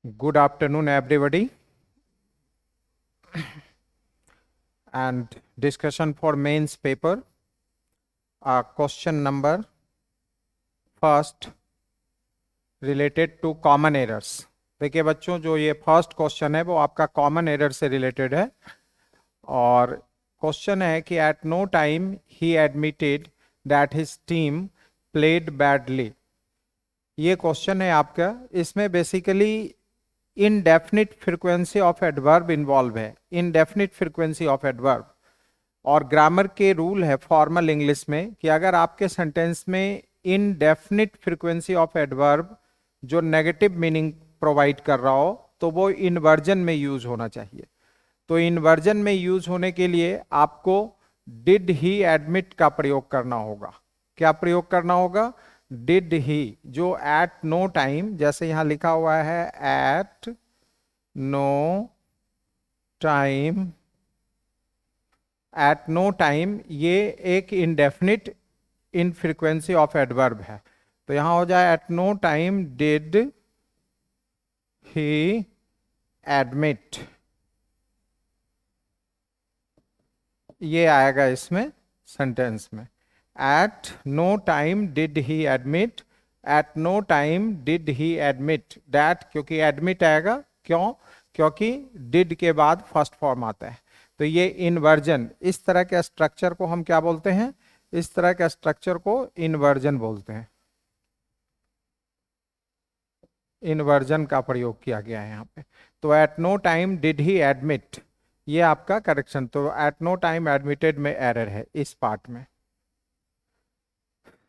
Good afternoon, everybody. And discussion for mains paper. Question number first related to common errors. देखिए बच्चों, जो ये first question है वो आपका कॉमन एरर से रिलेटेड है और क्वेश्चन है कि at no time he admitted that his team played badly. ये क्वेश्चन है आपका। इसमें basically indefinite frequency of adverb involve है, इनडेफिनिट फ्रीक्वेंसी ऑफ एडवर्ब। और ग्रामर के रूल है फॉर्मल इंग्लिश में कि अगर आपके सेंटेंस में इनडेफिनिट फ्रीक्वेंसी ऑफ एडवर्ब जो नेगेटिव मीनिंग प्रोवाइड कर रहा हो तो वो इन्वर्जन में यूज होना चाहिए। तो इन्वर्जन में यूज होने के लिए आपको डिड ही एडमिट का प्रयोग करना होगा। क्या प्रयोग करना होगा? डिड ही, जो एट नो टाइम, जैसे यहां लिखा हुआ है at no time, at no time, ये एक indefinite in frequency of adverb है। तो यहां हो जाए at no time did he admit, ये आएगा इसमें सेंटेंस में। At no time did he admit, at no time did he admit that, क्योंकि एडमिट आएगा, क्यों? क्योंकि डिड के बाद फर्स्ट फॉर्म आता है। तो ये इन्वर्जन, इस तरह के स्ट्रक्चर को हम क्या बोलते हैं? इस तरह के स्ट्रक्चर को इन्वर्जन बोलते हैं। इन्वर्जन का प्रयोग किया गया है यहाँ पे। तो at no time did he admit, ये आपका करेक्शन। तो एट नो टाइम एडमिटेड में एरर है इस पार्ट में।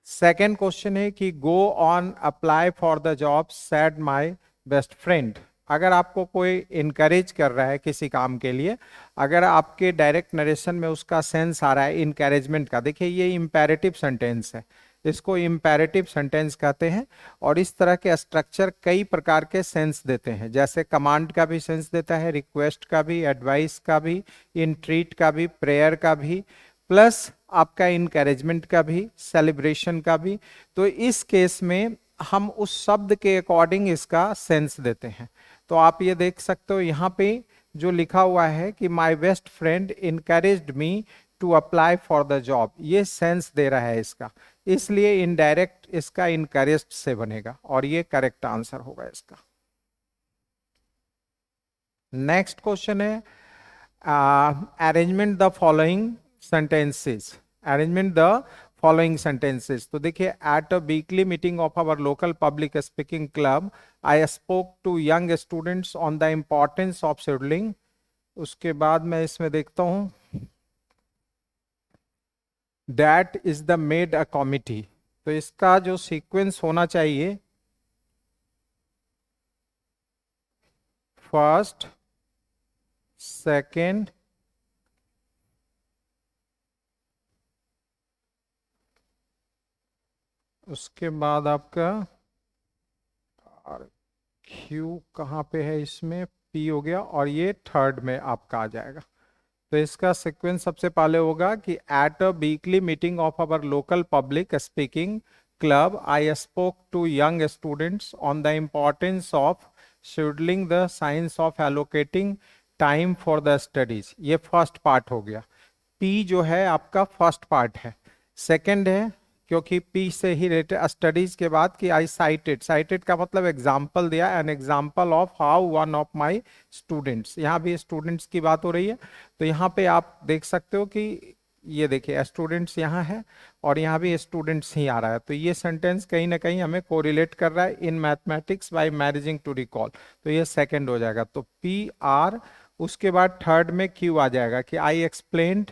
सेकेंड क्वेश्चन है कि go on apply for the job said my best friend. अगर आपको कोई इनकरेज कर रहा है किसी काम के लिए, अगर आपके डायरेक्ट नरेशन में उसका सेंस आ रहा है इनकरेजमेंट का, देखिए ये इंपेरेटिव सेंटेंस है, इसको इंपेरेटिव सेंटेंस कहते हैं। और इस तरह के स्ट्रक्चर कई प्रकार के सेंस देते हैं, जैसे कमांड का भी सेंस देता है, रिक्वेस्ट का भी, एडवाइस का भी, इंट्रीट का भी, प्रेयर का भी, प्लस आपका इनकरेजमेंट का भी, सेलिब्रेशन का भी। तो इस केस में हम उस शब्द के अकॉर्डिंग इसका सेंस देते हैं। तो आप ये देख सकते हो यहाँ पे जो लिखा हुआ है कि my best friend encouraged me to apply for the job, ये सेंस दे रहा है इसका, इसलिए इनडायरेक्ट इसका इनकरेज्ड से बनेगा और ये करेक्ट आंसर होगा इसका। नेक्स्ट क्वेश्चन है arrangement the following sentences, arrangement the following sentences। तो देखिए, at a weekly meeting of our local public speaking club I spoke to young students on the importance of scheduling। उसके बाद मैं इसमें देखता हूं that is the made a committee। तो इसका जो सीक्वेंस होना चाहिए, फर्स्ट, सेकेंड, उसके बाद आपका क्यू कहाँ पे है, इसमें पी हो गया, और ये थर्ड में आपका आ जाएगा। तो इसका सीक्वेंस सबसे पहले होगा कि at a weekly meeting of our local public speaking club I spoke to young students on the importance of scheduling the science of allocating time for the studies. ये फर्स्ट पार्ट हो गया। P जो है आपका first part है। Second है, क्योंकि P से ही रिलेटेड, स्टडीज के बाद कि आई साइटेड, साइटेड का मतलब एग्जाम्पल दिया, an example of how one of my students, यहाँ भी स्टूडेंट्स की बात हो रही है। तो यहाँ पे आप देख सकते हो कि ये देखिए स्टूडेंट्स यहाँ है और यहाँ भी स्टूडेंट्स ही आ रहा है। तो ये सेंटेंस कहीं ना कहीं हमें कोरिलेट कर रहा है in mathematics by managing to recall. तो ये सेकंड हो जाएगा। तो पी आर, उसके बाद थर्ड में क्यू आ जाएगा कि I explained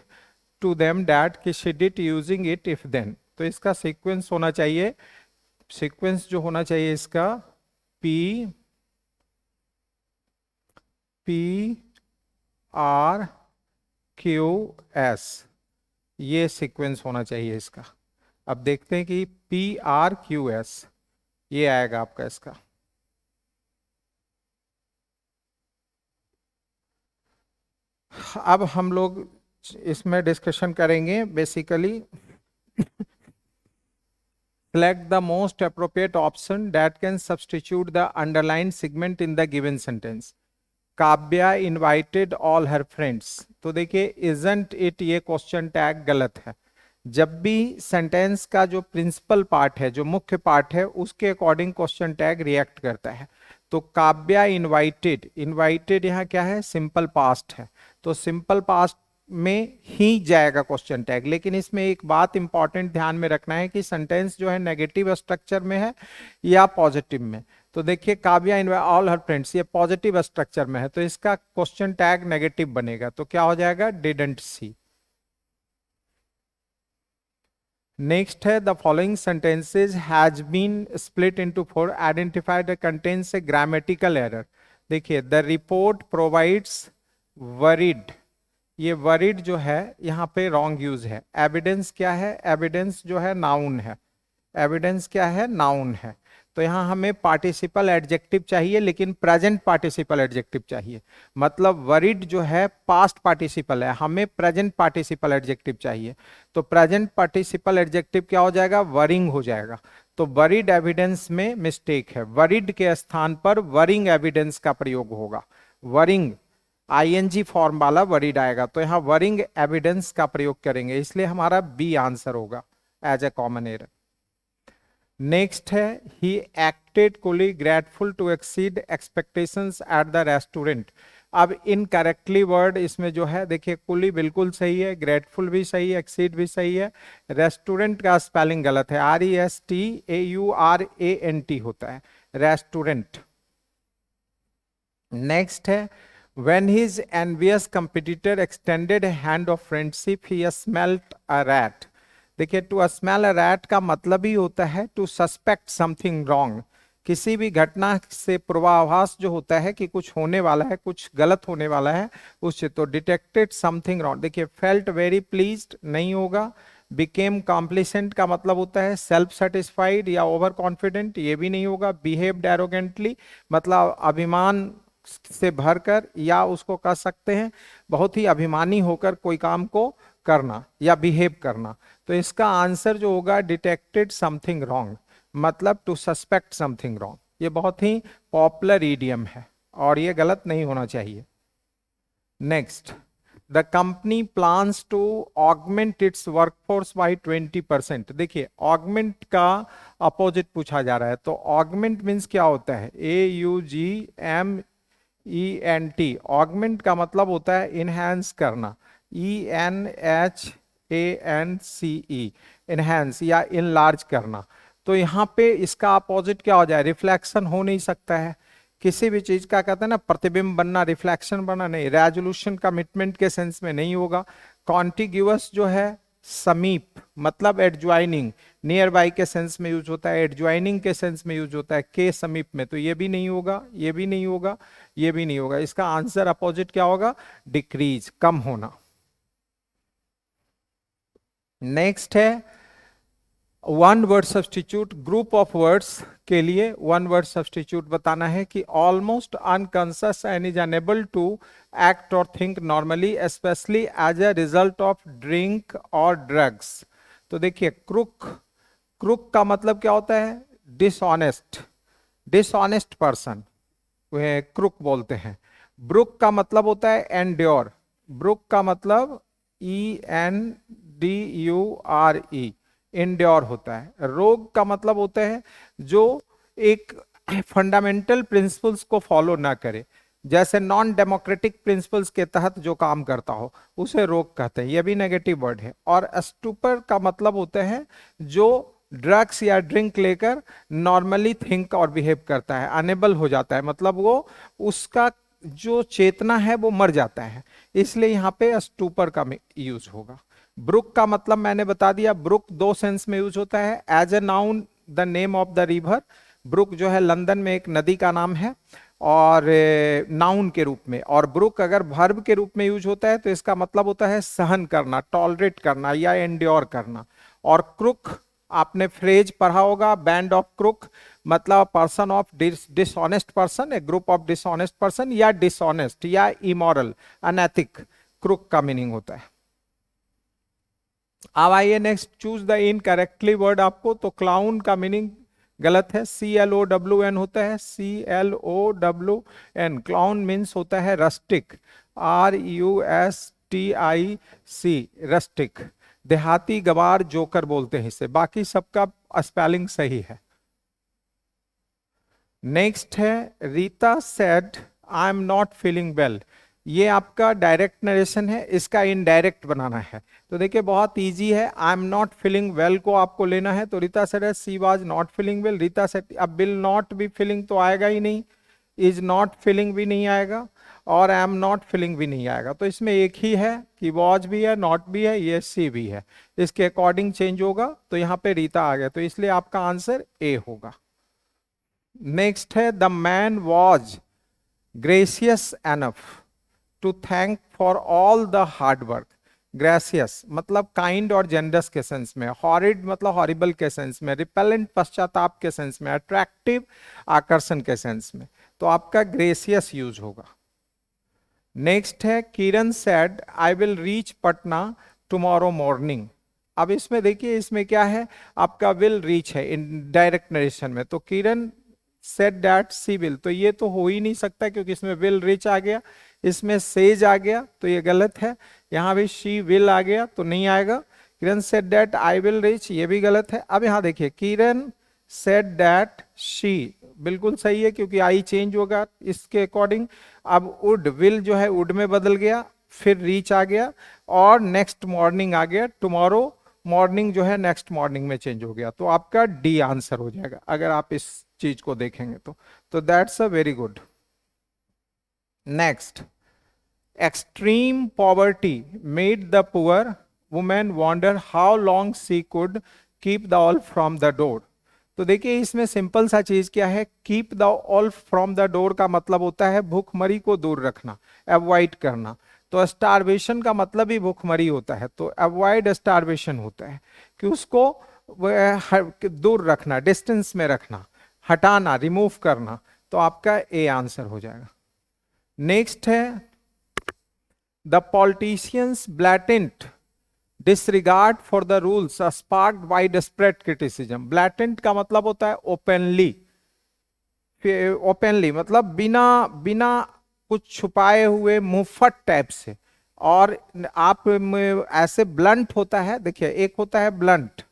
to them that कि she did using it if then. तो इसका सीक्वेंस होना चाहिए, सीक्वेंस जो होना चाहिए इसका P, P R Q S, ये सीक्वेंस होना चाहिए इसका। अब देखते हैं कि पी आर क्यू एस, ये आएगा आपका इसका। अब हम लोग इसमें डिस्कशन करेंगे basically select the most appropriate option that can substitute the underlined segment in the given sentence. Kavya invited all her friends. तो देखिए इजंट इट, ये क्वेश्चन टैग गलत है। जब भी सेंटेंस का जो प्रिंसिपल पार्ट है, जो मुख्य पार्ट है, उसके अकॉर्डिंग क्वेश्चन टैग रिएक्ट करता है। तो काव्या इनवाइटेड, इनवाइटेड यहाँ क्या है, सिंपल पास्ट है, तो सिंपल पास्ट में ही जाएगा क्वेश्चन टैग। लेकिन इसमें एक बात इंपॉर्टेंट ध्यान में रखना है कि सेंटेंस जो है नेगेटिव स्ट्रक्चर में है या पॉजिटिव में। तो देखिए काव्या इनवाइट ऑल हर फ्रेंड्स, ये पॉजिटिव स्ट्रक्चर में है, तो इसका क्वेश्चन टैग नेगेटिव बनेगा। तो क्या हो जाएगा, डिडंट सी। नेक्स्ट है the following sentences has been split into 4, identify the contents a grammatical error. देखिए द रिपोर्ट प्रोवाइड्स वरीड, ये वरीड जो है यहाँ पे रॉन्ग यूज है। एविडेंस क्या है, एविडेंस जो है नाउन है, एविडेंस क्या है, नाउन है। तो यहाँ हमें पार्टिसिपल एडजेक्टिव चाहिए, लेकिन प्रेजेंट पार्टिसिपल एडजेक्टिव चाहिए। मतलब वरीड जो है पास्ट पार्टिसिपल है, हमें प्रेजेंट पार्टिसिपल एडजेक्टिव चाहिए। तो प्रेजेंट पार्टिसिपल एडजेक्टिव क्या हो जाएगा, वरिंग हो जाएगा। तो वरीड एविडेंस में मिस्टेक है, वरीड के स्थान पर वरिंग एविडेंस का प्रयोग होगा। वरिंग आईएनजी फॉर्म वाला वरीड आएगा, तो यहाँ वरिंग एविडेंस का प्रयोग करेंगे, इसलिए हमारा बी आंसर होगा as a common error. Next है he acted coolly grateful to exceed expectations at the restaurant. अब इनकरेक्टली वर्ड इसमें जो है, देखिए कूली बिल्कुल सही है, ग्रेटफुल भी सही है, एक्सीड भी सही है, रेस्टोरेंट का स्पेलिंग गलत है, RESTAURANT होता है, रेस्टोरेंट। नेक्स्ट है when his envious competitor extended a hand of friendship he smelt a rat। देखिए टू स्मेल अ रैट का मतलब ही होता है टू सस्पेक्ट समथिंग रॉन्ग। किसी भी घटना से पूर्वाभास जो होता है कि कुछ होने वाला है, कुछ गलत होने वाला है उससे। तो डिटेक्टेड समथिंग रॉन्ग, देखिए फेल्ट वेरी प्लीज्ड नहीं होगा। बिकेम कॉम्प्लिसेंट का मतलब होता है सेल्फ सेटिस्फाइड या ओवर कॉन्फिडेंट, ये भी नहीं होगा। बिहेव्ड एरोगेंटली मतलब अभिमान से भरकर, या उसको कह सकते हैं बहुत ही अभिमानी होकर कोई काम को करना या बिहेव करना। तो इसका आंसर जो होगा डिटेक्टेड समथिंग रॉन्ग, मतलब टू सस्पेक्ट समथिंग रॉन्ग। ये बहुत ही पॉपुलर ईडियम है और ये गलत नहीं होना चाहिए। Next, the company plans to augment its workforce by 20%। देखिए ऑगमेंट का अपोजिट पूछा जा रहा है, तो ऑगमेंट मीन्स क्या होता है, AUGMENT। ऑगमेंट का मतलब होता है इनहैंस करना, ENHANCE, इनहैंस या इनलार्ज करना। तो यहाँ पे इसका अपोजिट क्या हो जाए, रिफ्लेक्शन हो नहीं सकता है किसी भी चीज का, कहते हैं ना प्रतिबिंब बनना, रिफ्लेक्शन बनना नहीं। रेजोल्यूशन कमिटमेंट के सेंस में नहीं होगा। कॉन्टिग्यूअस जो है समीप मतलब एडज्वाइनिंग, नियर बाई के सेंस में यूज होता है, एडज्वाइनिंग के सेंस में यूज होता है के समीप में, तो ये भी नहीं होगा, ये भी नहीं होगा, ये भी नहीं होगा। इसका आंसर अपोजिट क्या होगा, डिक्रीज, कम होना। नेक्स्ट है one word substitute. Group of words के लिए वन वर्ड सब्सटीट्यूट बताना है कि almost unconscious and is unable to act or think normally specially as a result of drink or drugs. तो देखिए क्रुक, क्रुक का मतलब क्या होता है, डिसऑनेस्ट, डिसऑनेस्ट पर्सन वह क्रुक बोलते हैं। ब्रुक का मतलब होता है एंड्योर, ब्रुक का मतलब ENDURE, इंड्योर होता है। रोग का मतलब होता है जो एक फंडामेंटल प्रिंसिपल्स को फॉलो ना करे, जैसे नॉन डेमोक्रेटिक प्रिंसिपल्स के तहत जो काम करता हो उसे रोग कहते हैं, यह भी नेगेटिव वर्ड है। और स्टूपर का मतलब होता है जो ड्रग्स या ड्रिंक लेकर नॉर्मली थिंक और बिहेव करता है, अनेबल हो जाता है, मतलब वो उसका जो चेतना है वो मर जाता है, इसलिए यहाँ पे स्टूपर का यूज होगा। ब्रुक का मतलब मैंने बता दिया, ब्रुक दो सेंस में यूज होता है। As a noun the name of the river, brook जो है लंदन में एक नदी का नाम है और नाउन के रूप में। और ब्रुक अगर वर्ब के रूप में यूज होता है तो इसका मतलब होता है सहन करना, टॉलरेट करना या एंड्योर करना। और क्रुक आपने फ्रेज पढ़ा होगा, बैंड ऑफ क्रुक मतलब person of dishonest person, A group of dishonest person या डिसऑनेस्ट या इमोरल, अनैतिक, क्रुक का मीनिंग होता है। अब आइए next, choose the incorrectly word. आपको तो क्लाउन का मीनिंग गलत है, CLOWN होता है, CLOWN। क्लाउन मीन्स होता है रस्टिक, RUSTIC, रस्टिक। देहाती, गवार, जोकर बोलते हैं इसे। बाकी सबका स्पेलिंग सही है। नेक्स्ट है Rita said I am not feeling well. ये आपका डायरेक्ट नरेशन है, इसका इनडायरेक्ट बनाना है। तो देखिए बहुत इजी है, I am not feeling well को आपको लेना है। तो Rita said she was not feeling well, Rita said. अब विल नॉट बी फीलिंग तो आएगा ही नहीं, इज नॉट फीलिंग भी नहीं आएगा, और आई एम नॉट फीलिंग भी नहीं आएगा। तो इसमें एक ही है कि वॉज भी है, नॉट भी है, ये सी भी है। इसके अकॉर्डिंग चेंज होगा, तो यहाँ पे रीता आ गया, तो इसलिए आपका आंसर ए होगा। नेक्स्ट है the man was gracious enough to thank for all the hard work. Gracious मतलब काइंड और जेनरस के सेंस में, हॉरिड मतलब हॉरिबल के सेंस में, रिपेलेंट पश्चाताप के सेंस में, अट्रैक्टिव आकर्षण के सेंस में। तो आपका ग्रेसियस यूज होगा। नेक्स्ट है Kiran said I will reach Patna tomorrow morning. अब इसमें देखिए, इसमें क्या है, आपका विल रीच है इन डायरेक्ट नरेशन में। तो किरण सेड दैट सी विल, तो ये तो हो ही नहीं सकता क्योंकि इसमें विल रीच आ गया, इसमें सेज आ गया, तो ये गलत है। यहां भी शी विल आ गया तो नहीं आएगा। Kiran said that I will reach, ये भी गलत है। अब यहां देखिए किरण सेड दैट शी, बिल्कुल सही है क्योंकि आई चेंज होगा इसके अकॉर्डिंग। अब वुड, विल जो है वुड में बदल गया, फिर रीच आ गया, और नेक्स्ट मॉर्निंग आ गया, टुमारो मॉर्निंग जो है नेक्स्ट मॉर्निंग में चेंज हो गया। तो आपका डी आंसर हो जाएगा अगर आप इस चीज को देखेंगे तो that's a very good. Next, extreme poverty made the poor women wonder how long she could keep the all from the door. तो देखिए इसमें सिंपल सा चीज क्या है, keep the all from the door का मतलब होता है भूखमरी को दूर रखना, अवॉइड करना। तो स्टारवेशन का मतलब ही भूखमरी होता है, तो अवॉइड स्टारवेशन होता है कि उसको दूर रखना, डिस्टेंस में रखना, हटाना, रिमूव करना। तो आपका ए आंसर हो जाएगा। नेक्स्ट है the politicians blatant disregard for the rules sparked wide spread criticism. Blatant का मतलब होता है ओपनली, ओपनली मतलब बिना बिना कुछ छुपाए हुए, मुंहफट टाइप से। और आप ऐसे ब्लंट होता है, देखिए एक होता है ब्लंट,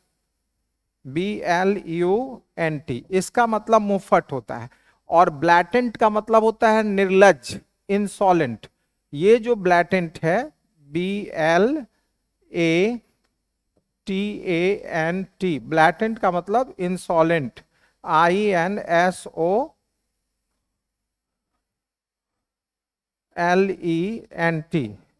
BLUNT, इसका मतलब मुंहफट होता है। और ब्लैटेंट का मतलब होता है निर्लज, इंसॉलेंट। ये जो ब्लैटेंट है BLATANT, ब्लैटेंट का मतलब इंसॉलेंट, INSOLENT,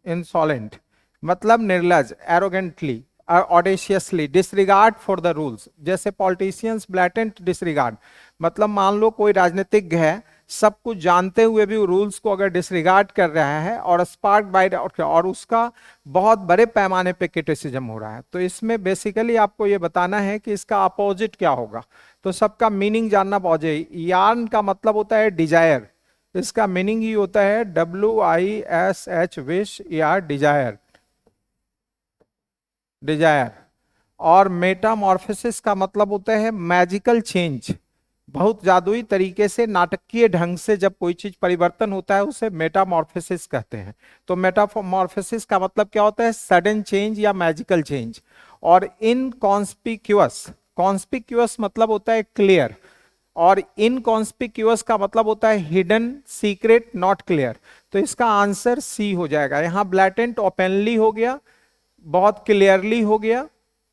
इंसॉलेंट मतलब निर्लज, arrogantly, audaciously, disregard for the rules. जैसे पॉलिटिशियंस ब्लैटेंट डिसरिगार्ड मतलब मान लो कोई राजनीतिज्ञ है, सब कुछ जानते हुए भी रूल्स को अगर डिसरिगार्ड कर रहा है, और स्पार्क बाय, और उसका बहुत बड़े पैमाने पे क्रिटिसिज्म हो रहा है। तो इसमें बेसिकली आपको ये बताना है कि इसका अपोजिट क्या होगा। तो सबका मीनिंग जानना बहुत जरूरी। यार्न का मतलब होता है डिजायर, इसका मीनिंग ही होता है WISH, विश या डिजायर, डिजायर। और मेटामॉर्फोसिस का मतलब होता है मैजिकल चेंज, बहुत जादुई तरीके से, नाटकीय ढंग से जब कोई चीज परिवर्तन होता है उसे मेटामॉर्फोसिस कहते हैं। तो मेटामॉर्फोसिस का मतलब क्या होता है, सडन चेंज या मैजिकल चेंज। और इनकॉन्स्पिक्यूअस, कॉन्स्पिक्यूअस मतलब होता है क्लियर, और इनकॉन्स्पिक्यूअस का मतलब होता है हिडन, सीक्रेट, नॉट क्लियर। तो इसका आंसर सी हो जाएगा। यहां ब्लैटेंट ओपनली हो गया, बहुत क्लियरली हो गया,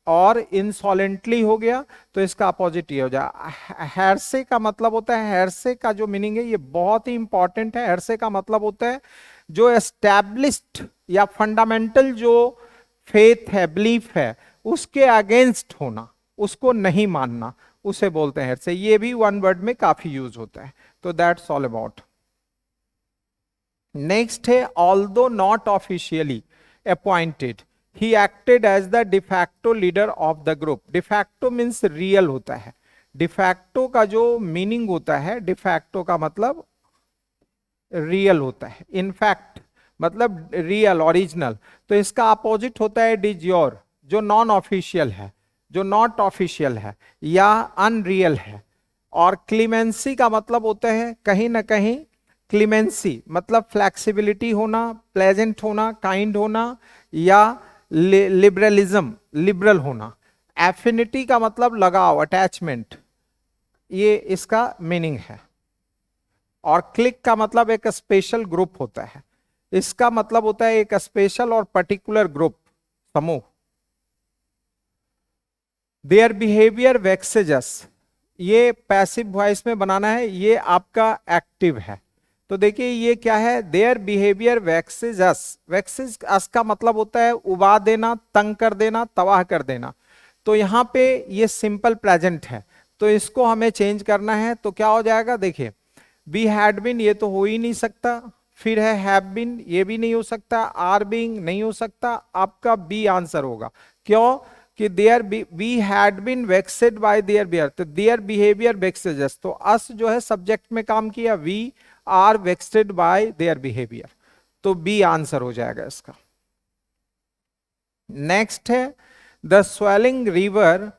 और इंसॉलेंटली हो गया। तो इसका अपोजिट ये हो जाए। हेरसे का मतलब होता है, हेरसे का जो मीनिंग है ये बहुत ही इंपॉर्टेंट है। हेरसे का मतलब होता है जो एस्टैब्लिश्ड या फंडामेंटल जो फेथ है, बिलीफ है, उसके अगेंस्ट होना, उसको नहीं मानना, उसे बोलते हैं हेरसे। ये भी वन वर्ड में काफी यूज होता है। तो दैट्स ऑल अबाउट। नेक्स्ट है although not officially appointed he acted as the de facto leader of the group। de facto means real होता है। de facto का जो मीनिंग होता है, de facto का मतलब रियल होता है, इनफैक्ट मतलब रियल, ओरिजिनल। तो इसका अपोजिट होता है डिज्योर। जो नॉन ऑफिशियल है, जो नॉट ऑफिशियल है या अनरियल है। और क्लीमेंसी का मतलब होता है कहीं ना कहीं, क्लीमेंसी मतलब फ्लेक्सिबिलिटी होना, प्लेजेंट होना, काइंड होना, या लिबरलिज्म, लिबरल होना। एफिनिटी का मतलब लगाव, अटैचमेंट, ये इसका मीनिंग है। और क्लिक का मतलब एक स्पेशल ग्रुप होता है, इसका मतलब होता है एक स्पेशल और पर्टिकुलर ग्रुप, समूह। देयर बिहेवियर वेक्सेजस, ये पैसिव वॉइस में बनाना है, ये आपका एक्टिव है। तो देखिए ये क्या है, देयर बिहेवियर वेक्सेज अस, वेक्सेज अस का मतलब होता है उबा देना, तंग कर देना, तबाह कर देना। तो यहां पे ये सिंपल प्रेजेंट है, तो इसको हमें चेंज करना है। तो क्या हो जाएगा, देखिए बी हैड बीन, ये तो हो ही नहीं सकता। फिर है हैव बीन, ये भी नहीं हो सकता। आर बीइंग नहीं हो सकता। आपका बी आंसर होगा। क्यों कि there we had been vexed by their behaviour, तो देयर बिहेवियर वेक्सेज अस, तो अस जो है सब्जेक्ट में काम किया, we are vexed by their behaviour, तो बी आंसर हो जाएगा इसका। नेक्स्ट है the swelling river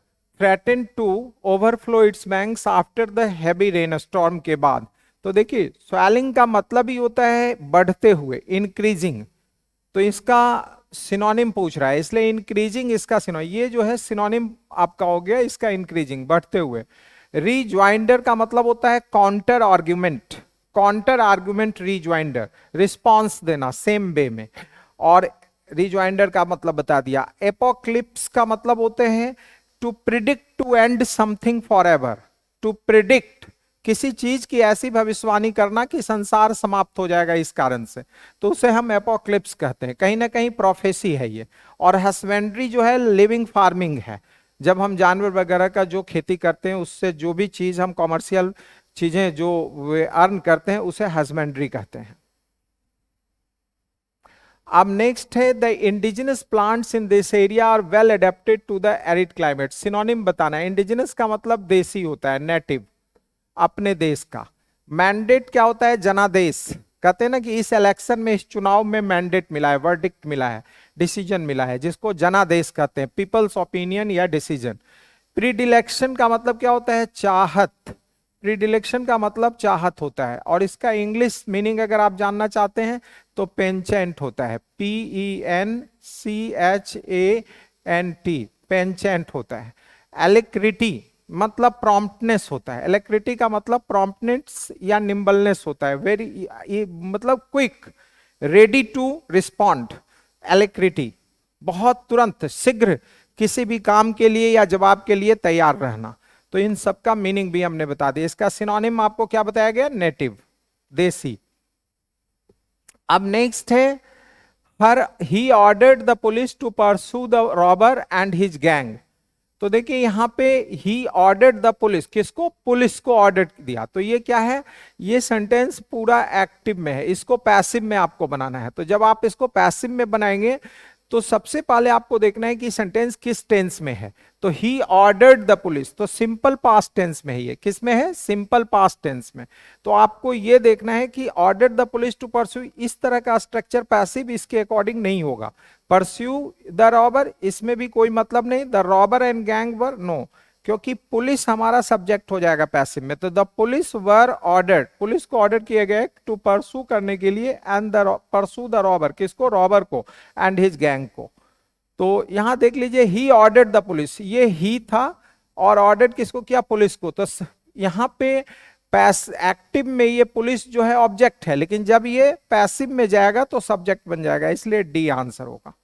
threaten to overflow its banks after the heavy rain storm, के बाद। तो देखिए स्वेलिंग का मतलब ही होता है बढ़ते हुए, इंक्रीजिंग। तो इसका सिनोनिम पूछ रहा है, इसलिए इंक्रीजिंग इसका सिनोनिम, ये जो है सिनोनिम आपका हो गया इसका, इंक्रीजिंग, बढ़ते हुए। रीज्वाइंडर का मतलब होता है counter argument, counter argument rejoinder, response देना सेम वे में। और रीज्वाइंडर का मतलब बता दिया। एपोक्लिप्स का मतलब होते हैं to predict to end something for ever, to predict किसी चीज की ऐसी भविष्यवाणी करना कि संसार समाप्त हो जाएगा इस कारण से, तो उसे हम एपोक्लिप्स कहते हैं। कहीं ना कहीं प्रोफेसी है ये। और हस्बेंड्री जो है लिविंग फार्मिंग है, जब हम जानवर वगैरह का जो खेती करते हैं उससे जो भी चीज हम कॉमर्शियल चीजें जो वे अर्न करते हैं उसे हस्बेंड्री कहते हैं। अब नेक्स्ट है the indigenous plants in this area are well adapted to the arid climate, synonym बताना है। इंडिजिनस का मतलब देसी होता है, नेटिव, अपने देश का। मैंडेट क्या होता है, जनादेश। कहते हैं ना कि इस इलेक्शन में, इस चुनाव में मैंडेट मिला है, वर्डिक्ट मिला है, डिसीजन मिला है, जिसको जनादेश कहते हैं, पीपल्स ओपिनियन या डिसीजन। प्रीडिलेक्शन का मतलब क्या होता है, चाहत। प्रीडिलेक्शन का मतलब चाहत होता है, और इसका इंग्लिश मीनिंग अगर आप जानना चाहते हैं तो पेंचेंट होता है, PENCHANT, पेंचेंट होता है। एलिक्रिटी मतलब प्रॉम्प्टनेस होता है, एलेक्ट्रिटी का मतलब प्रॉम्प्टनेस या निम्बलनेस होता है, वेरी मतलब क्विक, रेडी टू रिस्पॉन्ड। एलेक्ट्रिटी बहुत तुरंत, शीघ्र किसी भी काम के लिए या जवाब के लिए तैयार रहना। तो इन सब का मीनिंग भी हमने बता दिया। इसका सिनोनिम आपको क्या बताया गया, नेटिव, देसी। अब नेक्स्ट है हर he ordered the police to pursue the robber and his gang. तो देखिए यहां पे ही ऑर्डर्ड द पुलिस, किसको, पुलिस को ऑर्डर दिया। तो ये क्या है, ये सेंटेंस पूरा एक्टिव में है, इसको पैसिव में आपको बनाना है। तो जब आप इसको पैसिव में बनाएंगे तो सबसे पहले आपको देखना है कि सेंटेंस किस टेंस में है। तो ही ऑर्डर्ड द पुलिस, तो सिंपल पास्ट टेंस में है, ये किस में है, सिंपल पास्ट टेंस में। तो आपको ये देखना है कि ordered the police to pursue, इस तरह का स्ट्रक्चर पैसिव इसके अकॉर्डिंग नहीं होगा। परस्यू द रॉबर, इसमें भी कोई मतलब नहीं, the robber and gang were, no, क्योंकि पुलिस हमारा सब्जेक्ट हो जाएगा पैसिव में। तो the police were ordered, police को ऑर्डर किया गया टू परसू करने के लिए, and the pursue the robber, किसको, रॉबर को, एंड हिज गैंग को। तो यहां देख लीजिए ही ऑर्डर्ड द पुलिस, ये ही था, और ऑर्डर किसको किया, पुलिस को। तो यहां पे एक्टिव में ये पुलिस जो है ऑब्जेक्ट है, लेकिन जब ये पैसिव में जाएगा तो सब्जेक्ट बन जाएगा, इसलिए डी आंसर होगा।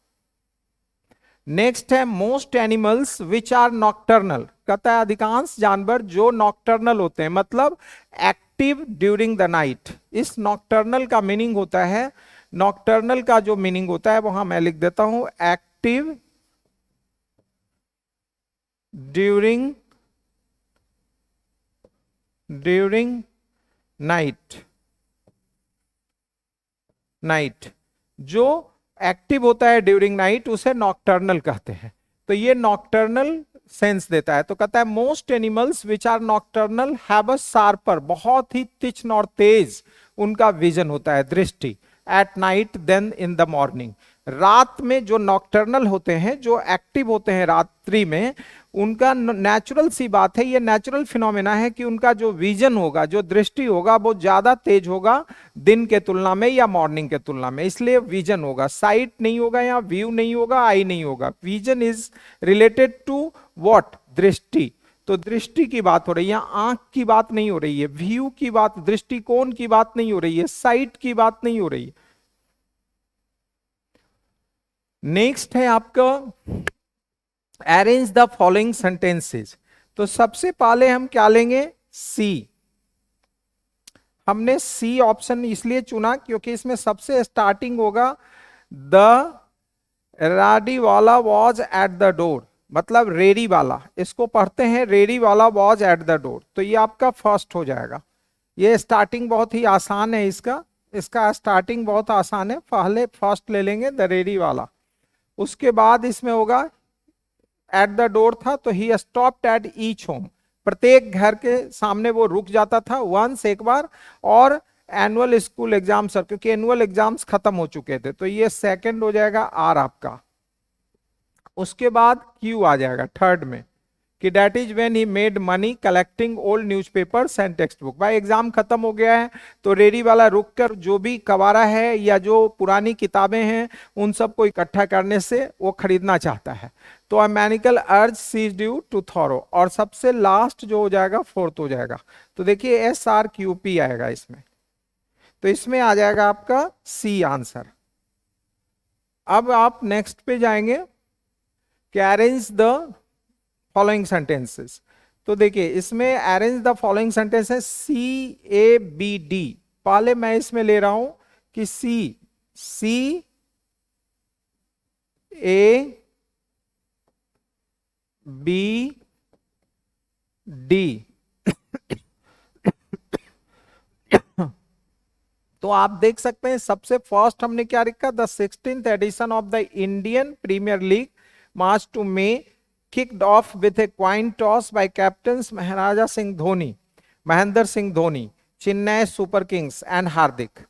नेक्स्ट है most animals which are nocturnal, कहता है अधिकांश जानवर जो नॉक्टर्नल होते हैं, मतलब एक्टिव ड्यूरिंग द नाइट। इस नॉक्टर्नल का मीनिंग होता है, नॉक्टर्नल का जो मीनिंग होता है वहां मैं लिख देता हूं, एक्टिव ड्यूरिंग नाइट, नाइट जो एक्टिव होता है ड्यूरिंग नाइट उसे नॉक्टर्नल कहते हैं। तो ये नॉक्टर्नल सेंस देता है। तो कहता है most animals which are nocturnal have a sharper, बहुत ही तीक्ष्ण और तेज उनका विजन होता है, दृष्टि, at night then in the morning, रात में जो नॉकटर्नल होते हैं, जो एक्टिव होते हैं रात्रि में, उनका नेचुरल सी बात है, ये नेचुरल फिनोमेना है कि उनका जो विजन होगा, जो दृष्टि होगा, वो ज्यादा तेज होगा दिन के तुलना में या मॉर्निंग के तुलना में, इसलिए विजन होगा। साइट नहीं होगा, या व्यू नहीं होगा, आई नहीं होगा। Vision is related to what? दृष्टि। तो दृष्टि की बात हो रही है, यहाँ आंख की बात नहीं हो रही है, व्यू की बात, दृष्टिकोण की बात नहीं हो रही है, साइट की बात नहीं हो रही है। नेक्स्ट है आपका अरेंज द फॉलोइंग सेंटेंसेस। तो सबसे पहले हम क्या लेंगे? सी। हमने सी ऑप्शन इसलिए चुना क्योंकि इसमें सबसे स्टार्टिंग होगा द रेडी वाला वॉज एट द डोर, मतलब रेडी वाला, इसको पढ़ते हैं रेडी वाला वॉज एट द डोर, तो ये आपका फर्स्ट हो जाएगा। ये स्टार्टिंग बहुत ही आसान है, इसका स्टार्टिंग बहुत आसान है, पहले फर्स्ट ले लेंगे द रेडी वाला। उसके बाद इसमें होगा एट द डोर था, तो he stopped at each home, प्रत्येक घर के सामने वो रुक जाता था वंस, एक बार। और एनुअल स्कूल एग्जाम सर, क्योंकि एनुअल एग्जाम्स खत्म हो चुके थे, तो ये सेकंड हो जाएगा आर आपका। उसके बाद क्यू आ जाएगा थर्ड में, कि that is when he made money collecting old newspapers and text book. भाई एग्जाम खत्म हो गया है, तो रेडी वाला रुक कर जो भी कबारा है या जो पुरानी किताबें हैं उन सबको इकट्ठा करने से वो खरीदना चाहता है। तो अ मैनिकल अर्ज सीज्ड यू टू थॉरो। और सबसे लास्ट जो हो जाएगा फोर्थ हो जाएगा, तो देखिए एस आर क्यू पी आएगा इसमें, तो इसमें आ जाएगा आपका सी आंसर। अब आप नेक्स्ट पे जाएंगे कि अरेंज द फॉलोइंग सेंटेंसेस। तो देखिए इसमें arrange the following sentences CABD। पहले मैं इसमें ले रहा हूं कि CABD। तो आप देख सकते हैं सबसे फर्स्ट हमने क्या लिखा? The 16th edition of the Indian Premier League March to May kicked off with a coin toss by captains Maharaja Singh Dhoni, Mahendra Singh Dhoni, Chennai super kings and Hardik.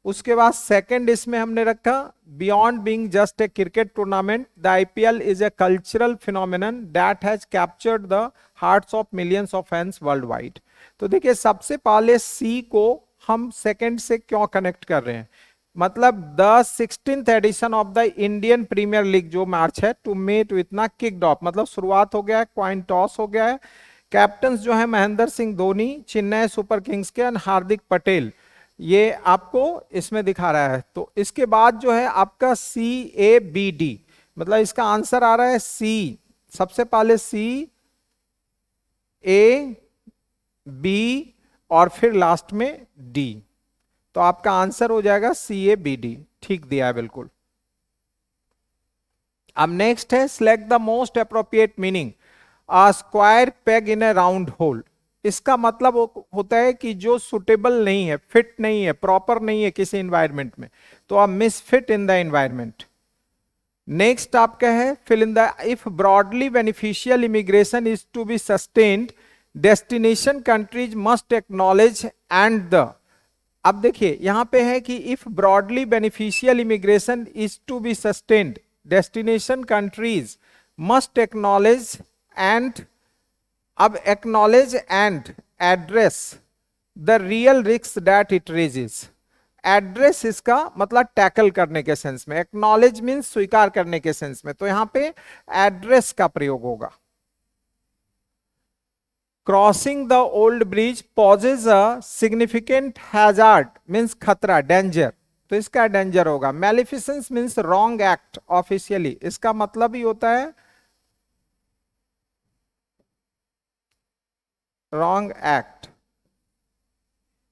उसके बाद सेकंड इसमें हमने रखा beyond being just a cricket tournament, the IPL is a cultural phenomenon that has captured the hearts of millions of fans worldwide. तो देखिए सबसे पहले सी को हम सेकंड से क्यों कनेक्ट कर रहे हैं? मतलब the 16th edition of the Indian Premier League जो मैच है टू मे टू इतना किक्ड ऑफ, मतलब शुरुआत हो गया है, क्वाइन टॉस हो गया है। कैप्टन्स जो है महेंद्र सिंह धोनी, चेन्नई सुपर किंग्स के, एंड हार्दिक पटेल, ये आपको इसमें दिखा रहा है। तो इसके बाद जो है आपका CABD, मतलब इसका आंसर आ रहा है सी। सबसे पहले CAB और फिर लास्ट में D, तो आपका आंसर हो जाएगा CABD। ठीक दिया है बिल्कुल। अब नेक्स्ट है select the most appropriate meaning a square peg in A round whole. इसका मतलब होता है कि जो सुटेबल नहीं है, फिट नहीं है, प्रॉपर नहीं है किसी एनवायरमेंट में, तो आप misfit in the environment. Next आपका है fill in the if broadly beneficial immigration is to be sustained destination countries must acknowledge and the. अब देखिए यहां पे है कि if broadly beneficial immigration is to be sustained destination countries must acknowledge and, अब acknowledge and address the real risk that it raises. Address इसका मतलब tackle करने के सेंस में, एक्नॉलेज मीन्स स्वीकार करने के सेंस में, तो यहां पे एड्रेस का प्रयोग होगा। Crossing the old bridge poses a significant hazard means खतरा, डेंजर, तो इसका डेंजर होगा। Maleficence means wrong act officially, इसका मतलब ही होता है रॉन्ग एक्ट।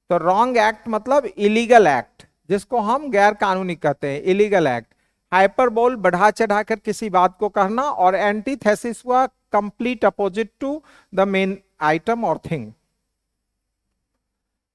तो रॉन्ग एक्ट मतलब इलीगल एक्ट, जिसको हम गैर कानूनी कहते हैं, इलीगल एक्ट। हाइपरबोल बढ़ा चढ़ाकर किसी बात को कहना, और एंटीथेसिस हुआ complete opposite to the main item और थिंग।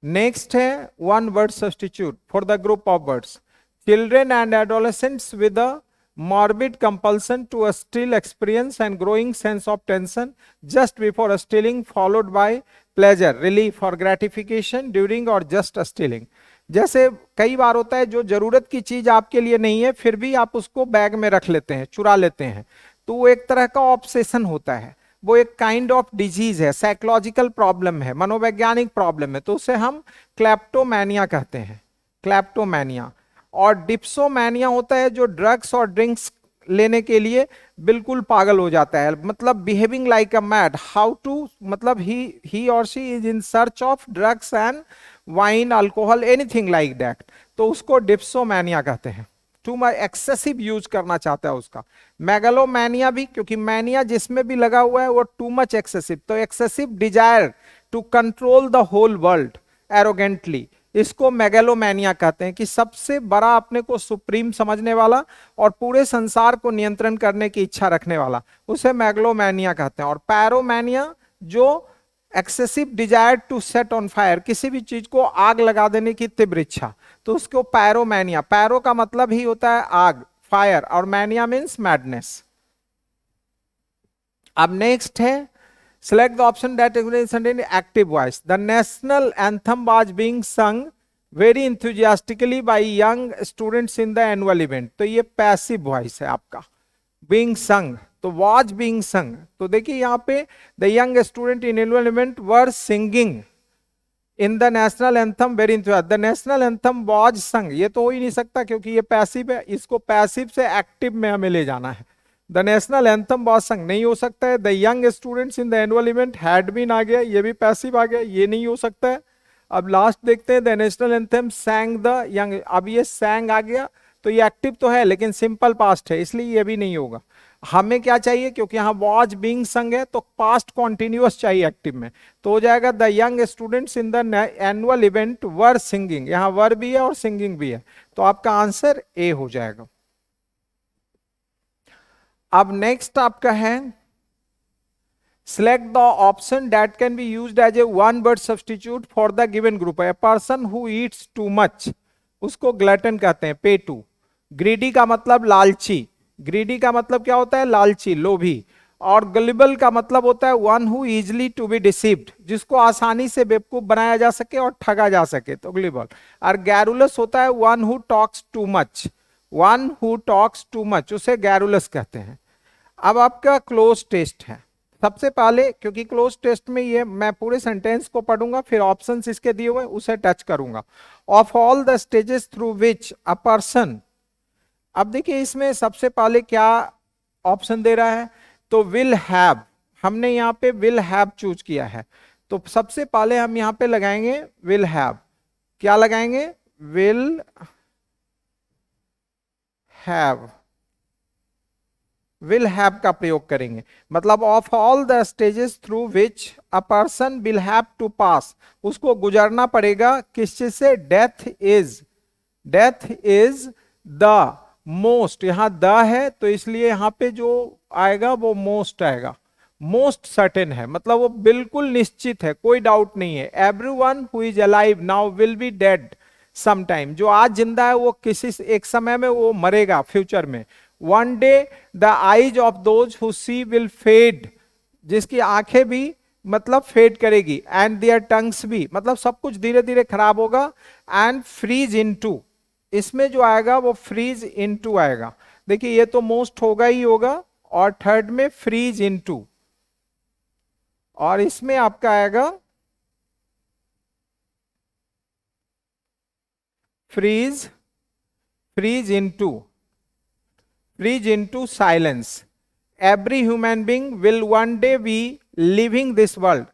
नेक्स्ट है one word substitute for the group of words. Children and adolescents with a morbid compulsion to a still experience and growing sense of tension just before a stilling, followed by pleasure, relief or gratification during or just a stilling. जैसे कई बार होता है जो जरूरत की चीज आपके लिए नहीं है फिर भी आप उसको बैग में रख लेते हैं, चुरा लेते हैं, तो वो एक तरह का ऑब्सेशन होता है, वो एक काइंड ऑफ डिजीज है, साइकोलॉजिकल प्रॉब्लम है, मनोवैज्ञानिक प्रॉब्लम है, तो उसे हम क्लेप्टोमैनिया कहते हैं, क्लेप्टोमैनिया। और डिप्सोमैनिया होता है जो ड्रग्स और ड्रिंक्स लेने के लिए बिल्कुल पागल हो जाता है, मतलब behaving like a mad, how to, मतलब ही और she is in search of drugs and wine, alcohol, anything like that, तो उसको डिप्सोमैनिया कहते हैं। टू मच एक्सेसिव यूज करना चाहता है उसका। मेगालोमैनिया भी, क्योंकि मैनिया जिसमें भी लगा हुआ है वो टू मच एक्सेसिव, तो excessive desire to control the whole world arrogantly, इसको मेगालोमैनिया कहते हैं, कि सबसे बड़ा अपने को सुप्रीम समझने वाला और पूरे संसार को नियंत्रण करने की इच्छा रखने वाला, उसे मेगालोमैनिया कहते हैं। और पैरोमैनिया जो excessive desire to set on fire, किसी भी चीज को आग लगा देने की तीव्र इच्छा, तो उसको पैरोमैनिया, पैरो का मतलब ही होता है आग, फायर, और मैनिया मीन्स मैडनेस। अब नेक्स्ट है, select the option that is in active voice. The national anthem was being sung very enthusiastically by young students in the annual event. तो ये passive voice है आपका, being sung, तो was being sung, तो देखिए यहाँ पे the young student in annual event were singing in the national anthem very enthusiastic. The national anthem was sung, ये तो हो ही नहीं सकता क्योंकि ये passive है, इसको passive से active में हमें ले जाना है। The national anthem was sung नहीं हो सकता है। The young students in the annual event had been आ गया, ये भी पैसिव आ गया, ये नहीं हो सकता है। अब लास्ट देखते हैं, the national anthem sang the young, अब ये sang आ गया तो ये एक्टिव तो है लेकिन सिंपल पास्ट है, इसलिए ये भी नहीं होगा। हमें क्या चाहिए, क्योंकि यहाँ was being sung है तो पास्ट कॉन्टिन्यूअस चाहिए एक्टिव में, तो हो जाएगा the young students in the annual event were singing, यहाँ वर भी है और सिंगिंग भी है, तो आपका आंसर ए हो जाएगा। अब नेक्स्ट आपका है, select the option that can be used as a one word substitute for the given group. A person who eats too much, उसको glutton कहते हैं, पेटू। greedy का मतलब लालची, greedy का मतलब क्या होता है, लालची, लोभी। और gullible का मतलब होता है one who easily to be deceived, जिसको आसानी से बेवकूफ बनाया जा सके और ठगा जा सके, तो gullible। और garrulous होता है one who talks too much, one who talks too much, उसे garrulous कहते हैं। अब आपका क्लोज टेस्ट है। सबसे पहले, क्योंकि क्लोज टेस्ट में ये मैं पूरे सेंटेंस को पढ़ूंगा फिर ऑप्शंस इसके दिए हुए उसे टच करूंगा। Of all the stages through which a person, अब देखिए इसमें सबसे पहले क्या ऑप्शन दे रहा है, तो विल हैव, हमने यहाँ पे विल हैव चूज किया है, तो सबसे पहले हम यहाँ पे लगाएंगे विल हैव, क्या लगाएंगे, विल हैव, विल हैव का प्रयोग करेंगे, मतलब of all the stages through which a person will have to pass, उसको गुजरना पड़ेगा किस चीज से, death is, death is the most, यहां द है तो इसलिए यहां पे जो आएगा वो मोस्ट आएगा, मोस्ट सर्टेन है, मतलब वो बिल्कुल निश्चित है, कोई डाउट नहीं है। Everyone who is alive now will be dead sometime, जो आज जिंदा है वो किसी एक समय में वो मरेगा फ्यूचर में। One day the eyes of those who see will fade, जिसकी आंखें भी मतलब फेड करेगी, एंड देयर टंग्स भी, मतलब सब कुछ धीरे धीरे खराब होगा। एंड फ्रीज इनटू, इसमें जो आएगा वो फ्रीज इनटू आएगा, देखिए ये तो मोस्ट होगा ही होगा, और थर्ड में फ्रीज इनटू, और इसमें आपका आएगा freeze, freeze into, freeze into silence. Every human being will one day be living this world,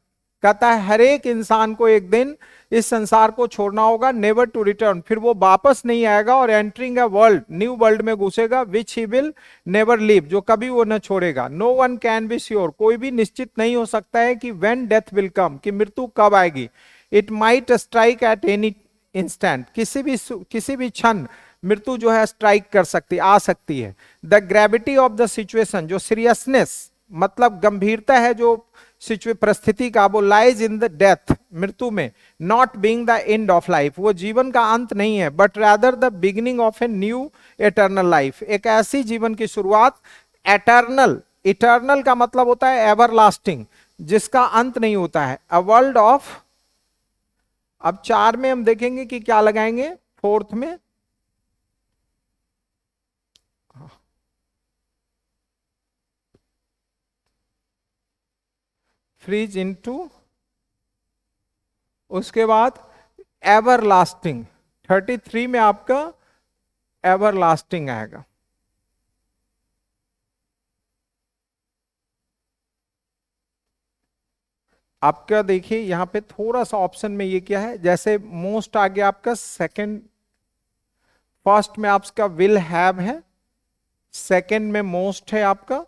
कहता है हर एक इंसान को एक दिन इस संसार को छोड़ना होगा, नेवर टू रिटर्न, फिर वो वापस नहीं आएगा, और entering a world, new world में घुसेगा, which he will never leave, जो कभी वो न छोड़ेगा। No one can be sure, कोई भी निश्चित नहीं हो सकता है कि व्हेन डेथ विल कम, कि मृत्यु कब आएगी। It might strike at any instant, किसी भी क्षण मृत्यु जो है स्ट्राइक कर सकती, आ सकती है। The gravity of the situation, जो सीरियसनेस मतलब गंभीरता है जो परिस्थिति का, वो लाइज इन द डेथ, मृत्यु में, not being the end of life, वो जीवन का अंत नहीं है, but rather the beginning of a new eternal life, एक ऐसी जीवन की शुरुआत, एटर्नल, इटर्नल का मतलब होता है एवरलास्टिंग, जिसका अंत नहीं होता है। अ वर्ल्ड ऑफ अब 4 में हम देखेंगे कि क्या लगाएंगे, फोर्थ में फ्रीज इनटू, उसके बाद एवर लास्टिंग, 33 में आपका एवर लास्टिंग आएगा। आपका देखिए यहां पे थोड़ा सा ऑप्शन में ये क्या है, जैसे मोस्ट आ गया आपका सेकंड, फर्स्ट में आपका विल हैव है, सेकंड में मोस्ट है आपका,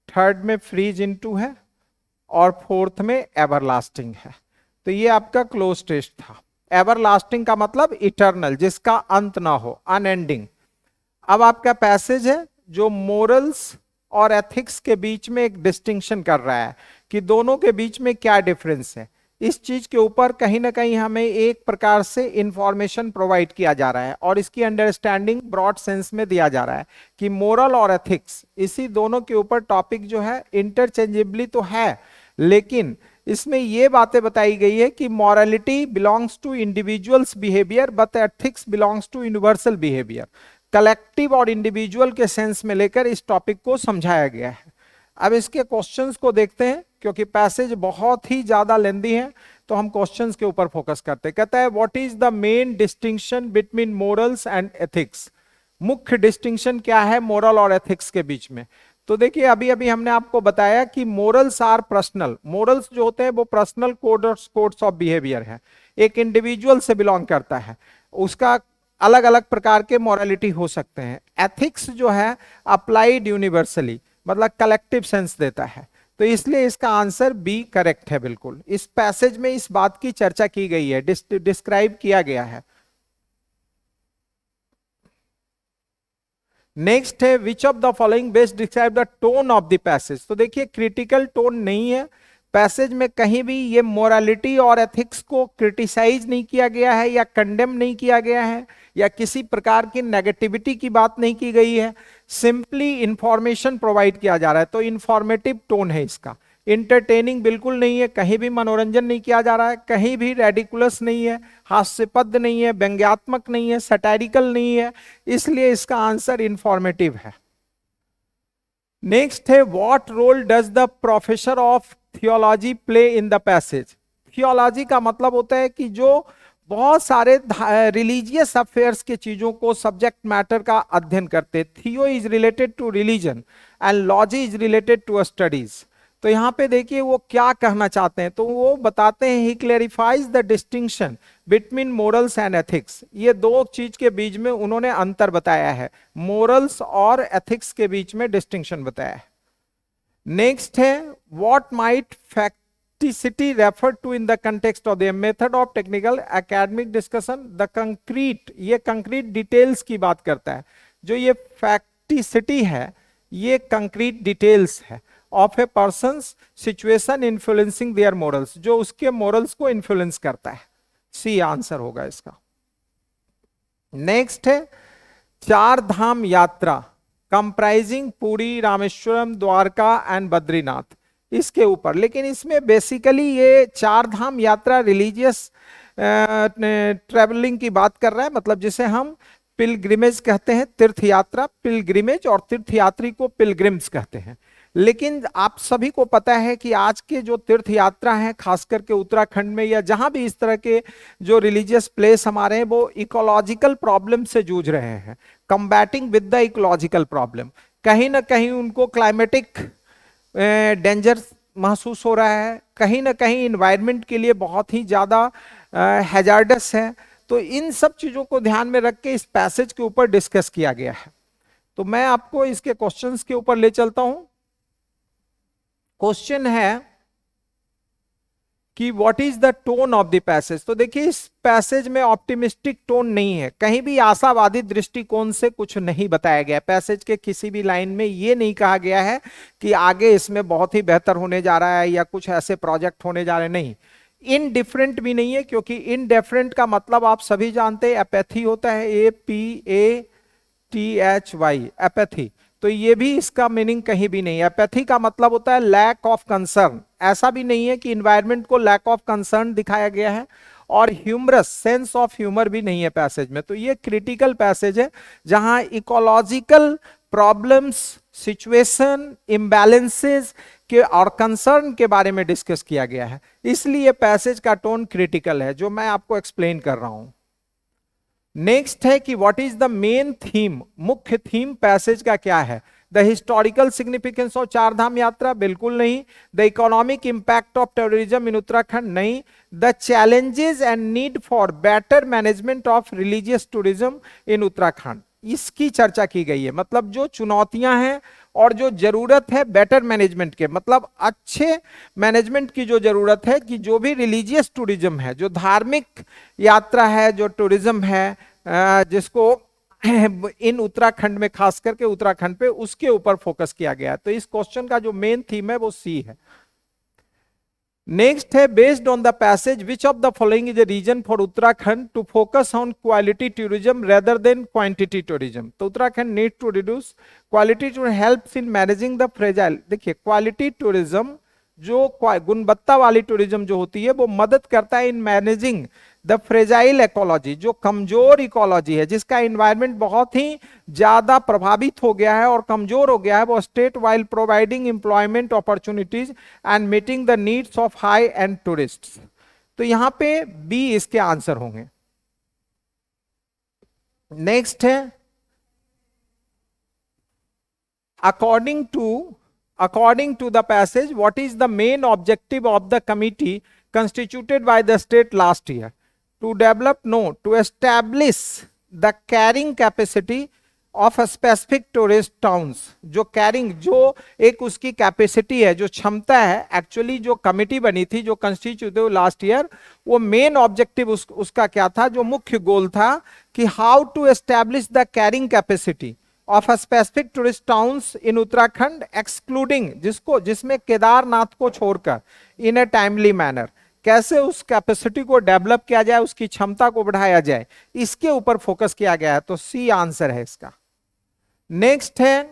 थर्ड में फ्रीज इनटू है, और फोर्थ में एवरलास्टिंग है। तो ये आपका क्लोज टेस्ट था। एवरलास्टिंग का मतलब इटर्नल, जिसका अंत ना हो, अनएंडिंग। अब आपका पैसेज है जो मोरल्स और एथिक्स के बीच में एक डिस्टिंक्शन कर रहा है कि दोनों के बीच में क्या डिफरेंस है। इस चीज के ऊपर कहीं ना कहीं हमें एक प्रकार से इंफॉर्मेशन प्रोवाइड किया जा रहा है और इसकी अंडरस्टैंडिंग ब्रॉड सेंस में दिया जा रहा है कि मोरल और एथिक्स, इसी दोनों के ऊपर टॉपिक जो है इंटरचेंजेबली तो है, लेकिन इसमें यह बातें बताई गई है कि morality belongs to individuals behaviour but ethics belongs to universal behaviour. Collective और इंडिविजुअल के सेंस में लेकर इस टॉपिक को समझाया गया है। अब इसके क्वेश्चंस को देखते हैं, क्योंकि पैसेज बहुत ही ज्यादा लेंदी है, तो हम क्वेश्चंस के ऊपर फोकस करते हैं। कहता है what is the main distinction between morals and ethics. मुख्य डिस्टिंक्शन क्या है मोरल और एथिक्स के बीच में। तो देखिए अभी अभी हमने आपको बताया कि मोरल्स आर पर्सनल, मोरल्स जो होते हैं वो पर्सनल कोड्स ऑफ बिहेवियर है, एक इंडिविजुअल से बिलोंग करता है, उसका अलग अलग प्रकार के मोरालिटी हो सकते हैं। एथिक्स जो है अप्लाइड यूनिवर्सली, मतलब कलेक्टिव सेंस देता है। तो इसलिए इसका आंसर बी करेक्ट है बिल्कुल। इस पैसेज में इस बात की चर्चा की गई है, डिस्क्राइब किया गया है। नेक्स्ट है विच of the following best describe the tone of the passage. तो देखिए क्रिटिकल टोन नहीं है पैसेज में, कहीं भी ये मोरालिटी और एथिक्स को क्रिटिसाइज नहीं किया गया है या कंडेम नहीं किया गया है या किसी प्रकार की नेगेटिविटी की बात नहीं की गई है, सिंपली इंफॉर्मेशन प्रोवाइड किया जा रहा है। तो इंफॉर्मेटिव टोन है इसका, इंटरटेनिंग बिल्कुल नहीं है, कहीं भी मनोरंजन नहीं किया जा रहा है, कहीं भी रेडिकुलस नहीं है, हास्यपद नहीं है, व्यंग्यात्मक नहीं है, सटारिकल नहीं है, इसलिए इसका आंसर इंफॉर्मेटिव है। नेक्स्ट है what role does the professor of theology play in the passage. Theology का मतलब होता है कि जो बहुत सारे रिलीजियस अफेयर्स के चीजों को, सब्जेक्ट मैटर का अध्ययन करते। Theo is related to religion and logy is related to studies. तो यहां पे देखिए वो क्या कहना चाहते हैं, तो वो बताते हैं he clarifies the distinction between morals and ethics. ये दो चीज के बीच में उन्होंने अंतर बताया है, मोरल्स और एथिक्स के बीच में डिस्टिंक्शन बताया है। नेक्स्ट है what might facticity refer to in the context of the method of technical academic discussion. The concrete, ये कंक्रीट डिटेल्स की बात करता है। जो ये फैक्टिसिटी है ये कंक्रीट डिटेल्स है of a person situation influencing their morals, जो उसके मोरल्स को इन्फ्लुएंस करता है। सी आंसर होगा इसका। नेक्स्ट है चार धाम यात्रा कंप्राइजिंग पुरी, रामेश्वरम, द्वारका एंड बद्रीनाथ, इसके ऊपर। लेकिन इसमें बेसिकली ये चार धाम यात्रा रिलीजियस ट्रेवलिंग की बात कर रहा है, मतलब जिसे हम पिलग्रिमेज कहते हैं, तीर्थ यात्रा, पिलग्रिमेज, और तीर्थ यात्री को पिलग्रिम्स कहते हैं। लेकिन आप सभी को पता है कि आज के जो तीर्थ यात्रा है, खास करके उत्तराखंड में या जहां भी इस तरह के जो रिलीजियस प्लेस हमारे हैं, वो इकोलॉजिकल प्रॉब्लम से जूझ रहे हैं, combating with the ecological problem. कहीं ना कहीं उनको क्लाइमेटिक डेंजर महसूस हो रहा है, कहीं ना कहीं इन्वायरमेंट के लिए बहुत ही ज्यादा हैजार्डस है। तो इन सब चीजों को ध्यान में रख के इस पैसेज के ऊपर डिस्कस किया गया है। तो मैं आपको इसके क्वेश्चंस के ऊपर ले चलता हूं। क्वेश्चन है कि what is the tone of the passage. तो देखिए इस पैसेज में ऑप्टिमिस्टिक टोन नहीं है, कहीं भी आशावादी दृष्टिकोण से कुछ नहीं बताया गया। पैसेज के किसी भी लाइन में ये नहीं कहा गया है कि आगे इसमें बहुत ही बेहतर होने जा रहा है या कुछ ऐसे प्रोजेक्ट होने जा रहे हैं, नहीं। इनडिफरेंट भी नहीं है, क्योंकि इनडिफरेंट का मतलब आप सभी जानते हैं एपैथी होता है, APATHY, एपैथी। तो ये भी इसका मीनिंग कहीं भी नहीं है। एपैथी का मतलब होता है लैक ऑफ कंसर्न। ऐसा भी नहीं है कि इन्वायरमेंट को लैक ऑफ कंसर्न दिखाया गया है, और ह्यूमरस, सेंस ऑफ ह्यूमर भी नहीं है पैसेज में। तो ये क्रिटिकल पैसेज है जहां इकोलॉजिकल प्रॉब्लम्स, सिचुएशन, इम्बैलेंसेस के और कंसर्न के बारे में डिस्कस किया गया है, इसलिए पैसेज का टोन क्रिटिकल है, जो मैं आपको एक्सप्लेन कर रहा हूं। नेक्स्ट है कि what is the main theme, मुख्य थीम पैसेज का क्या है। द हिस्टोरिकल सिग्निफिकेंस ऑफ चार धाम यात्रा, बिल्कुल नहीं। The economic impact of terrorism in Uttarakhand, नहीं। The challenges and need for better management of religious tourism in Uttarakhand, इसकी चर्चा की गई है। मतलब जो चुनौतियां हैं और जो जरूरत है बेटर मैनेजमेंट के, मतलब अच्छे मैनेजमेंट की जो जरूरत है कि जो भी रिलीजियस टूरिज्म है, जो धार्मिक यात्रा है, जो टूरिज्म है, जिसको इन उत्तराखंड में, खास करके उत्तराखंड पे, उसके ऊपर फोकस किया गया है। तो इस क्वेश्चन का जो मेन थीम है वो सी है। नेक्स्ट है, based on the passage which of the following is a reason for Uttarakhand to focus on quality tourism rather than quantity tourism. तो Uttarakhand need to reduce quality to helps in managing the fragile. देखिए, quality tourism, जो गुणवत्ता वाली tourism जो होती है, वो मदद करता है इन मैनेजिंग द फ्रेजाइल इकोलॉजी, जो कमजोर इकोलॉजी है, जिसका एनवायरनमेंट बहुत ही ज्यादा प्रभावित हो गया है और कमजोर हो गया है, वो state while providing employment opportunities and meeting the needs of high and tourists. तो यहां पे बी इसके आंसर होंगे। नेक्स्ट है, according to the passage, what is the main objective of the committee constituted by the state last year? To establish the carrying capacity of a specific tourist towns। जो carrying, जो एक उसकी capacity है, जो क्षमता है, actually जो committee बनी थी, जो कंस्टिट्यूट लास्ट ईयर, वो मेन ऑब्जेक्टिव उसका क्या था, जो मुख्य गोल था कि how to establish the carrying capacity of a specific tourist towns in Uttarakhand, excluding, जिसमें केदारनाथ को छोड़कर, इन ए टाइमली मैनर, कैसे उस कैपेसिटी को डेवलप किया जाए, उसकी क्षमता को बढ़ाया जाए, इसके ऊपर फोकस किया गया है। तो सी आंसर है इसका। नेक्स्ट है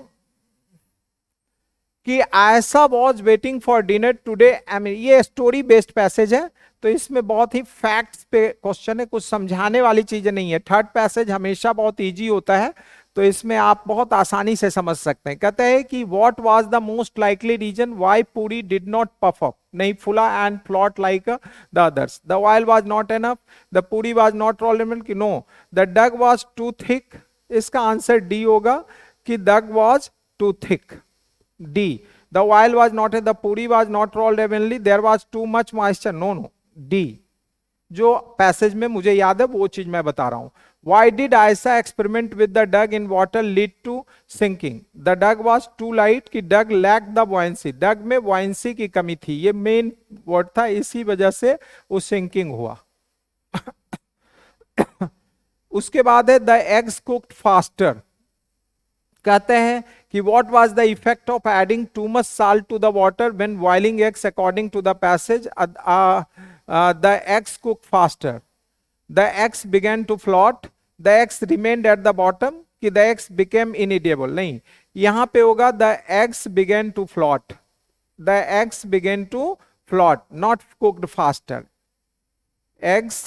कि Ayesha was waiting for dinner today. ये स्टोरी बेस्ड पैसेज है, तो इसमें बहुत ही फैक्ट्स पे क्वेश्चन है, कुछ समझाने वाली चीजें नहीं है। थर्ड पैसेज हमेशा बहुत इजी होता है, तो इसमें आप बहुत आसानी से समझ सकते हैं। कहते हैं कि what was the most likely reason why puri did not puff up, नहीं फुला and float like the others. The oil was not enough, the puri was not rollable, कि no the dough was too thick. इसका answer D होगा कि dough was too thick, D. The oil was not, the puri was not rolled evenly, there was too much moisture, no, D. जो passage में मुझे याद है वो चीज मैं बता रहा हूं। Why did Aisha experiment with the duck in water lead to sinking? The duck was too light, कि duck lacked the buoyancy, duck में buoyancy की कमी थी, ये मेन वर्ड था, इसी वजह से वो sinking हुआ। उसके बाद है the eggs cooked faster। कहते हैं कि what was the effect of adding too much salt to the water when boiling eggs? According to the passage, the eggs cooked faster, the eggs began to float, the eggs remained at the bottom, कि the eggs became inedible, नहीं, यहां पे होगा the eggs began to float, the eggs began to float, not cooked faster, eggs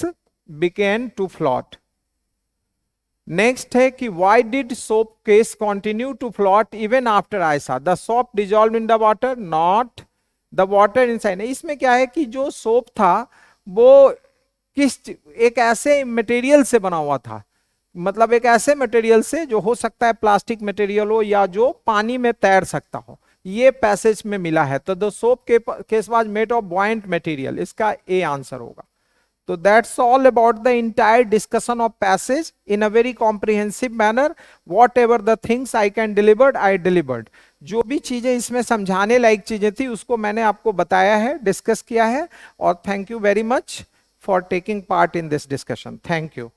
began to float। Next है कि why did soap case continue to float even after Aisha? The soap dissolved in the water, not the water inside। इसमें क्या है कि जो soap था वो एक ऐसे मटेरियल से बना हुआ था, मतलब एक ऐसे मटेरियल से जो हो सकता है प्लास्टिक मटेरियल हो या जो पानी में तैर सकता हो, ये पैसेज में मिला है। तो the soap case was made of buoyant material, इसका ए आंसर होगा। तो that's all about the entire discussion of passage in a very comprehensive manner. What ever the things I can delivered, I delivered. जो भी चीजें इसमें समझाने लायक चीजें थी उसको मैंने आपको बताया है, डिस्कस किया है। और thank you very much for taking part in this discussion. Thank you.